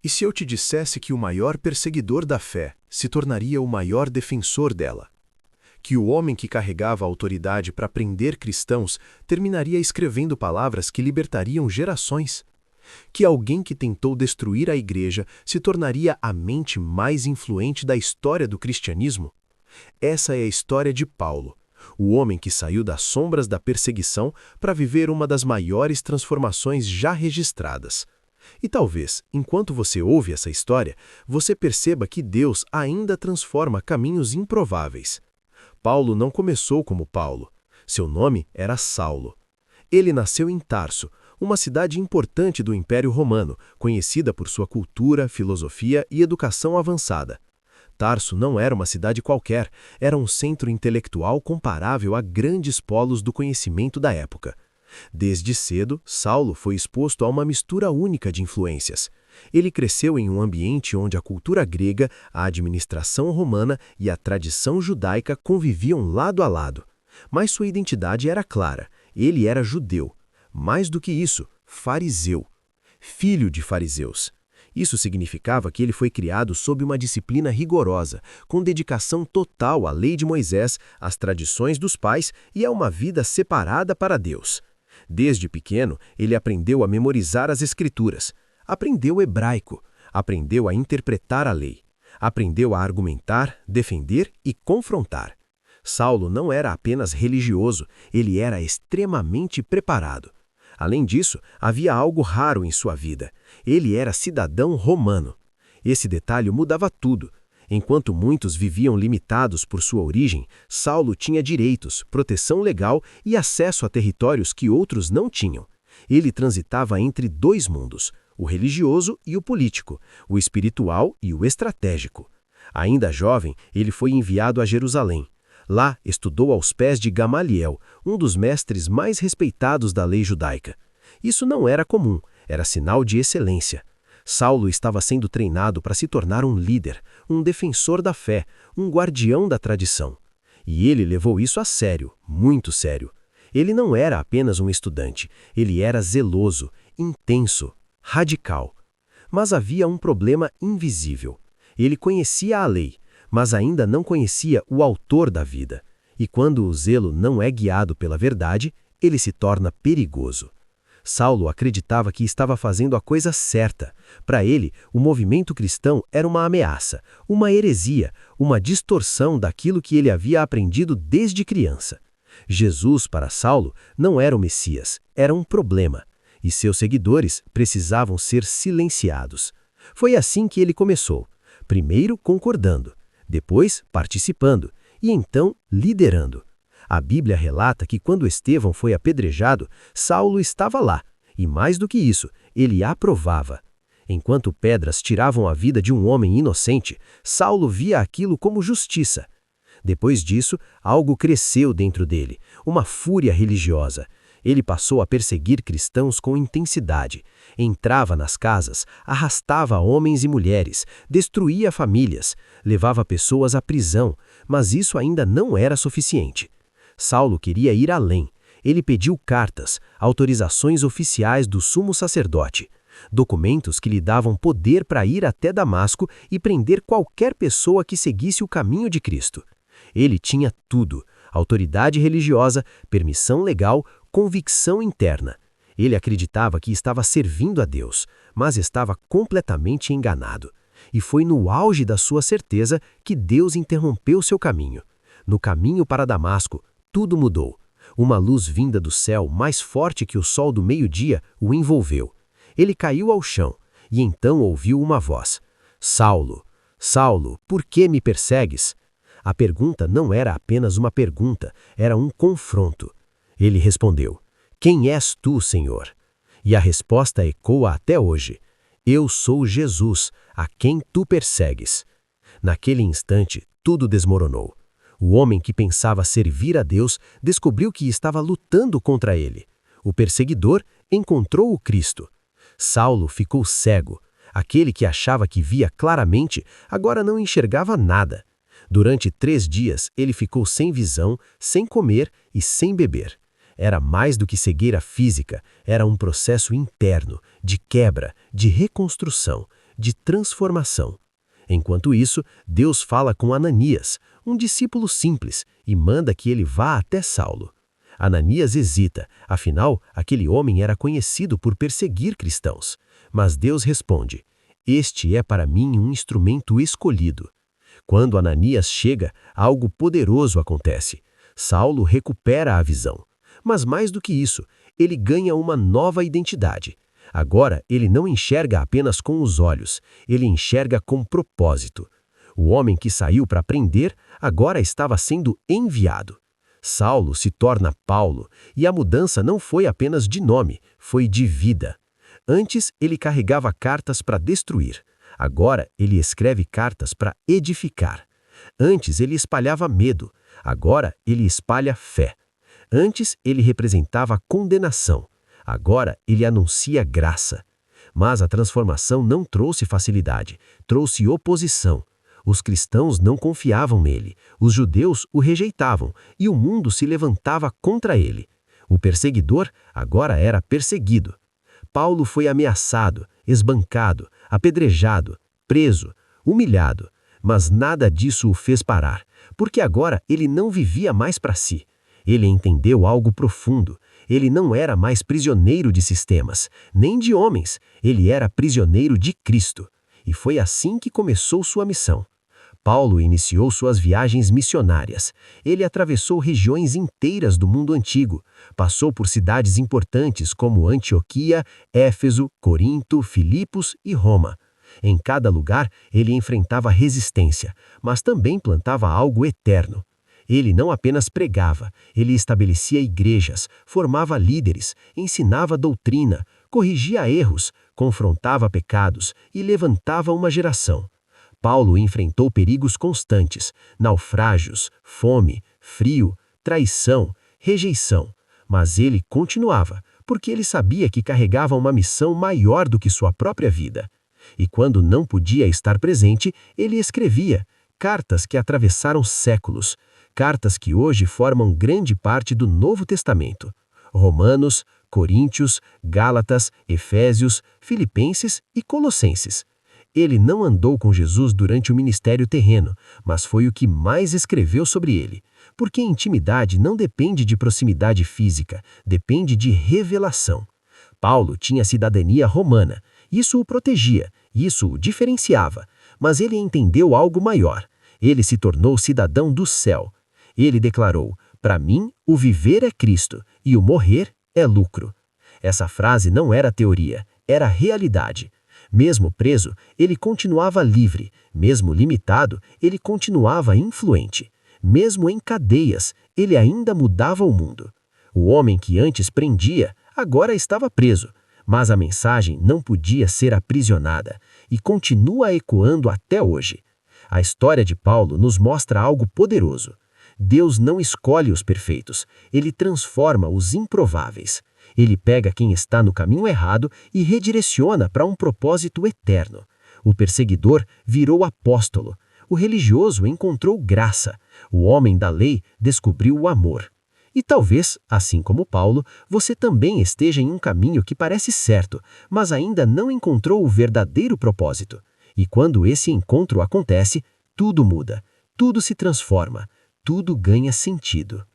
E se eu te dissesse que o maior perseguidor da fé se tornaria o maior defensor dela? Que o homem que carregava a autoridade para prender cristãos terminaria escrevendo palavras que libertariam gerações? Que alguém que tentou destruir a igreja se tornaria a mente mais influente da história do cristianismo? Essa é a história de Paulo, o homem que saiu das sombras da perseguição para viver uma das maiores transformações já registradas. E talvez, enquanto você ouve essa história, você perceba que Deus ainda transforma caminhos improváveis. Paulo não começou como Paulo. Seu nome era Saulo. Ele nasceu em Tarso, uma cidade importante do Império Romano, conhecida por sua cultura, filosofia e educação avançada. Tarso não era uma cidade qualquer, era um centro intelectual comparável a grandes polos do conhecimento da época. Desde cedo, Saulo foi exposto a uma mistura única de influências. Ele cresceu em um ambiente onde a cultura grega, a administração romana e a tradição judaica conviviam lado a lado. Mas sua identidade era clara. Ele era judeu. Mais do que isso, fariseu. Filho de fariseus. Isso significava que ele foi criado sob uma disciplina rigorosa, com dedicação total à lei de Moisés, às tradições dos pais e a uma vida separada para Deus. Desde pequeno, ele aprendeu a memorizar as escrituras, aprendeu hebraico, aprendeu a interpretar a lei, aprendeu a argumentar, defender e confrontar. Saulo não era apenas religioso, ele era extremamente preparado. Além disso, havia algo raro em sua vida. Ele era cidadão romano. Esse detalhe mudava tudo. Enquanto muitos viviam limitados por sua origem, Saulo tinha direitos, proteção legal e acesso a territórios que outros não tinham. Ele transitava entre dois mundos, o religioso e o político, o espiritual e o estratégico. Ainda jovem, ele foi enviado a Jerusalém. Lá, estudou aos pés de Gamaliel, um dos mestres mais respeitados da lei judaica. Isso não era comum, era sinal de excelência. Saulo estava sendo treinado para se tornar um líder, um defensor da fé, um guardião da tradição. E ele levou isso a sério, muito sério. Ele não era apenas um estudante, ele era zeloso, intenso, radical. Mas havia um problema invisível. Ele conhecia a lei, mas ainda não conhecia o autor da vida. E quando o zelo não é guiado pela verdade, ele se torna perigoso. Saulo acreditava que estava fazendo a coisa certa. Para ele, o movimento cristão era uma ameaça, uma heresia, uma distorção daquilo que ele havia aprendido desde criança. Jesus, para Saulo, não era o Messias, era um problema. E seus seguidores precisavam ser silenciados. Foi assim que ele começou. Primeiro concordando, depois participando e então liderando. A Bíblia relata que quando Estevão foi apedrejado, Saulo estava lá, e mais do que isso, ele aprovava. Enquanto pedras tiravam a vida de um homem inocente, Saulo via aquilo como justiça. Depois disso, algo cresceu dentro dele, uma fúria religiosa. Ele passou a perseguir cristãos com intensidade. Entrava nas casas, arrastava homens e mulheres, destruía famílias, levava pessoas à prisão, mas isso ainda não era suficiente. Saulo queria ir além. Ele pediu cartas, autorizações oficiais do sumo sacerdote, documentos que lhe davam poder para ir até Damasco e prender qualquer pessoa que seguisse o caminho de Cristo. Ele tinha tudo: autoridade religiosa, permissão legal, convicção interna. Ele acreditava que estava servindo a Deus, mas estava completamente enganado. E foi no auge da sua certeza que Deus interrompeu seu caminho. No caminho para Damasco, tudo mudou. Uma luz vinda do céu, mais forte que o sol do meio-dia, o envolveu. Ele caiu ao chão, e então ouviu uma voz: Saulo, Saulo, por que me persegues? A pergunta não era apenas uma pergunta, era um confronto. Ele respondeu: Quem és tu, Senhor? E a resposta ecoa até hoje: Eu sou Jesus, a quem tu persegues. Naquele instante, tudo desmoronou. O homem que pensava servir a Deus descobriu que estava lutando contra ele. O perseguidor encontrou o Cristo. Saulo ficou cego. Aquele que achava que via claramente, agora não enxergava nada. Durante 3 dias, ele ficou sem visão, sem comer e sem beber. Era mais do que cegueira física, era um processo interno, de quebra, de reconstrução, de transformação. Enquanto isso, Deus fala com Ananias, um discípulo simples, e manda que ele vá até Saulo. Ananias hesita, afinal, aquele homem era conhecido por perseguir cristãos. Mas Deus responde: "Este é para mim um instrumento escolhido." Quando Ananias chega, algo poderoso acontece. Saulo recupera a visão. Mas mais do que isso, ele ganha uma nova identidade. Agora, ele não enxerga apenas com os olhos, ele enxerga com propósito. O homem que saiu para prender, agora estava sendo enviado. Saulo se torna Paulo, e a mudança não foi apenas de nome, foi de vida. Antes, ele carregava cartas para destruir. Agora, ele escreve cartas para edificar. Antes, ele espalhava medo. Agora, ele espalha fé. Antes, ele representava condenação. Agora, ele anuncia graça. Mas a transformação não trouxe facilidade, trouxe oposição. Os cristãos não confiavam nele, os judeus o rejeitavam e o mundo se levantava contra ele. O perseguidor agora era perseguido. Paulo foi ameaçado, esbancado, apedrejado, preso, humilhado, mas nada disso o fez parar, porque agora ele não vivia mais para si. Ele entendeu algo profundo. Ele não era mais prisioneiro de sistemas, nem de homens. Ele era prisioneiro de Cristo. E foi assim que começou sua missão. Paulo iniciou suas viagens missionárias. Ele atravessou regiões inteiras do mundo antigo. Passou por cidades importantes como Antioquia, Éfeso, Corinto, Filipos e Roma. Em cada lugar, ele enfrentava resistência, mas também plantava algo eterno. Ele não apenas pregava, ele estabelecia igrejas, formava líderes, ensinava doutrina, corrigia erros, confrontava pecados e levantava uma geração. Paulo enfrentou perigos constantes, naufrágios, fome, frio, traição, rejeição. Mas ele continuava, porque ele sabia que carregava uma missão maior do que sua própria vida. E quando não podia estar presente, ele escrevia cartas que atravessaram séculos, cartas que hoje formam grande parte do Novo Testamento. Romanos, Coríntios, Gálatas, Efésios, Filipenses e Colossenses. Ele não andou com Jesus durante o ministério terreno, mas foi o que mais escreveu sobre ele. Porque intimidade não depende de proximidade física, depende de revelação. Paulo tinha cidadania romana. Isso o protegia, isso o diferenciava. Mas ele entendeu algo maior. Ele se tornou cidadão do céu. Ele declarou: "Para mim, o viver é Cristo e o morrer é lucro." Essa frase não era teoria, era realidade. Mesmo preso, ele continuava livre. Mesmo limitado, ele continuava influente. Mesmo em cadeias, ele ainda mudava o mundo. O homem que antes prendia, agora estava preso. Mas a mensagem não podia ser aprisionada e continua ecoando até hoje. A história de Paulo nos mostra algo poderoso. Deus não escolhe os perfeitos, ele transforma os improváveis. Ele pega quem está no caminho errado e redireciona para um propósito eterno. O perseguidor virou apóstolo. O religioso encontrou graça. O homem da lei descobriu o amor. E talvez, assim como Paulo, você também esteja em um caminho que parece certo, mas ainda não encontrou o verdadeiro propósito. E quando esse encontro acontece, tudo muda, tudo se transforma, tudo ganha sentido.